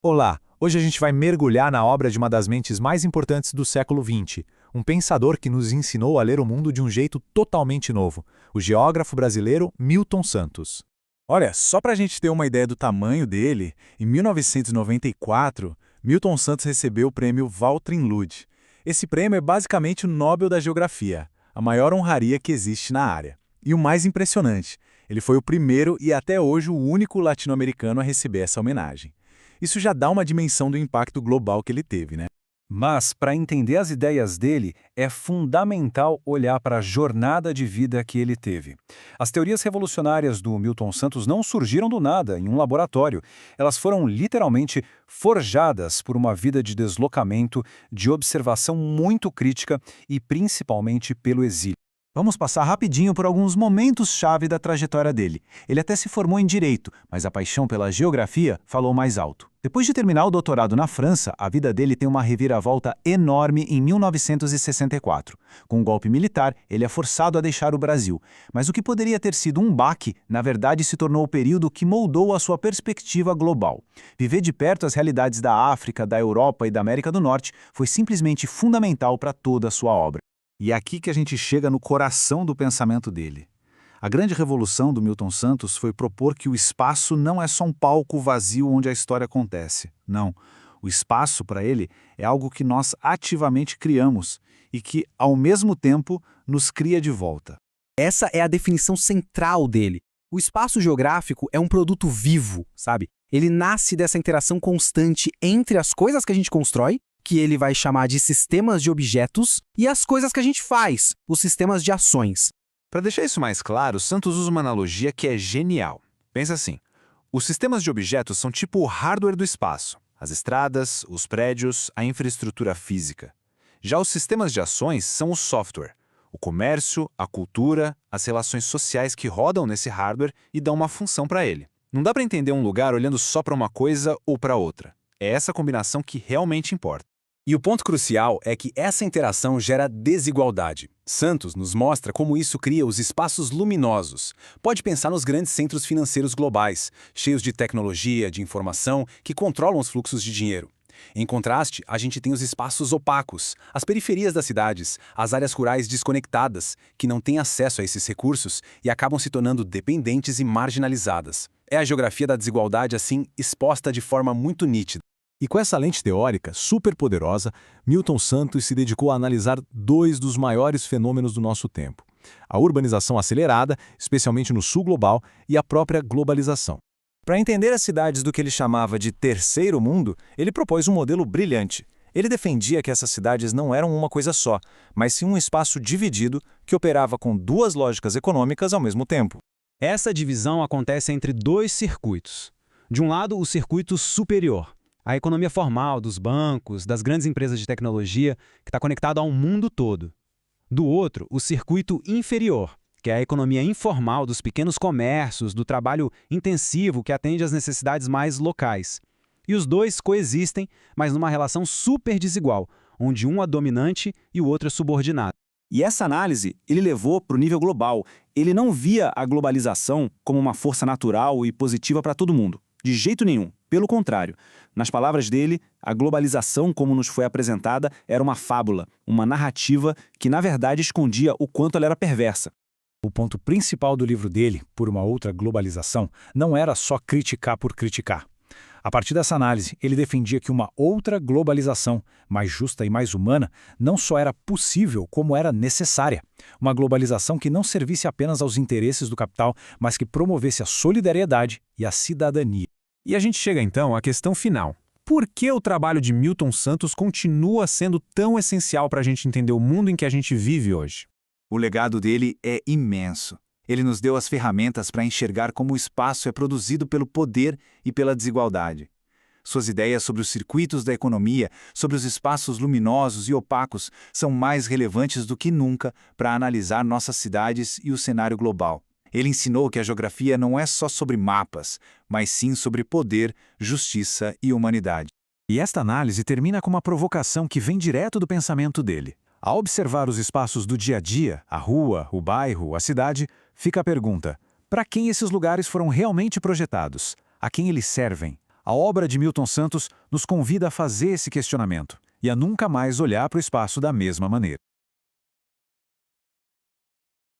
Olá, hoje a gente vai mergulhar na obra de uma das mentes mais importantes do século XX, um pensador que nos ensinou a ler o mundo de um jeito totalmente novo, o geógrafo brasileiro Milton Santos. Olha, só para a gente ter uma ideia do tamanho dele, em 1994, Milton Santos recebeu o prêmio Walter Lud. Esse prêmio é basicamente o Nobel da Geografia, a maior honraria que existe na área. E o mais impressionante, ele foi o primeiro e até hoje o único latino-americano a receber essa homenagem. Isso já dá uma dimensão do impacto global que ele teve, né? Mas, para entender as ideias dele, é fundamental olhar para a jornada de vida que ele teve. As teorias revolucionárias do Milton Santos não surgiram do nada, em um laboratório. Elas foram literalmente forjadas por uma vida de deslocamento, de observação muito crítica e principalmente pelo exílio. Vamos passar rapidinho por alguns momentos-chave da trajetória dele. Ele até se formou em Direito, mas a paixão pela geografia falou mais alto. Depois de terminar o doutorado na França, a vida dele tem uma reviravolta enorme em 1964. Com o golpe militar, ele é forçado a deixar o Brasil. Mas o que poderia ter sido um baque, na verdade se tornou o período que moldou a sua perspectiva global. Viver de perto as realidades da África, da Europa e da América do Norte foi simplesmente fundamental para toda a sua obra. E é aqui que a gente chega no coração do pensamento dele. A grande revolução do Milton Santos foi propor que o espaço não é só um palco vazio onde a história acontece. Não. O espaço, para ele, é algo que nós ativamente criamos e que, ao mesmo tempo, nos cria de volta. Essa é a definição central dele. O espaço geográfico é um produto vivo, sabe? Ele nasce dessa interação constante entre as coisas que a gente constrói, que ele vai chamar de sistemas de objetos, e as coisas que a gente faz, os sistemas de ações. Para deixar isso mais claro, Santos usa uma analogia que é genial. Pensa assim, os sistemas de objetos são tipo o hardware do espaço, as estradas, os prédios, a infraestrutura física. Já os sistemas de ações são o software, o comércio, a cultura, as relações sociais que rodam nesse hardware e dão uma função para ele. Não dá para entender um lugar olhando só para uma coisa ou para outra. É essa combinação que realmente importa. E o ponto crucial é que essa interação gera desigualdade. Santos nos mostra como isso cria os espaços luminosos. Pode pensar nos grandes centros financeiros globais, cheios de tecnologia, de informação, que controlam os fluxos de dinheiro. Em contraste, a gente tem os espaços opacos, as periferias das cidades, as áreas rurais desconectadas, que não têm acesso a esses recursos e acabam se tornando dependentes e marginalizadas. É a geografia da desigualdade, assim, exposta de forma muito nítida. E com essa lente teórica super poderosa, Milton Santos se dedicou a analisar dois dos maiores fenômenos do nosso tempo: a urbanização acelerada, especialmente no sul global, e a própria globalização. Para entender as cidades do que ele chamava de terceiro mundo, ele propôs um modelo brilhante. Ele defendia que essas cidades não eram uma coisa só, mas sim um espaço dividido que operava com duas lógicas econômicas ao mesmo tempo. Essa divisão acontece entre dois circuitos. De um lado, o circuito superior, a economia formal dos bancos, das grandes empresas de tecnologia, que está conectado ao mundo todo. Do outro, o circuito inferior, que é a economia informal dos pequenos comércios, do trabalho intensivo que atende às necessidades mais locais. E os dois coexistem, mas numa relação super desigual, onde um é dominante e o outro é subordinado. E essa análise ele levou para o nível global. Ele não via a globalização como uma força natural e positiva para todo mundo. De jeito nenhum. Pelo contrário. Nas palavras dele, a globalização, como nos foi apresentada, era uma fábula, uma narrativa que, na verdade, escondia o quanto ela era perversa. O ponto principal do livro dele, Por uma Outra Globalização, não era só criticar por criticar. A partir dessa análise, ele defendia que uma outra globalização, mais justa e mais humana, não só era possível, como era necessária. Uma globalização que não servisse apenas aos interesses do capital, mas que promovesse a solidariedade e a cidadania. E a gente chega então à questão final. Por que o trabalho de Milton Santos continua sendo tão essencial para a gente entender o mundo em que a gente vive hoje? O legado dele é imenso. Ele nos deu as ferramentas para enxergar como o espaço é produzido pelo poder e pela desigualdade. Suas ideias sobre os circuitos da economia, sobre os espaços luminosos e opacos, são mais relevantes do que nunca para analisar nossas cidades e o cenário global. Ele ensinou que a geografia não é só sobre mapas, mas sim sobre poder, justiça e humanidade. E esta análise termina com uma provocação que vem direto do pensamento dele. Ao observar os espaços do dia a dia, a rua, o bairro, a cidade, fica a pergunta: para quem esses lugares foram realmente projetados? A quem eles servem? A obra de Milton Santos nos convida a fazer esse questionamento e a nunca mais olhar para o espaço da mesma maneira.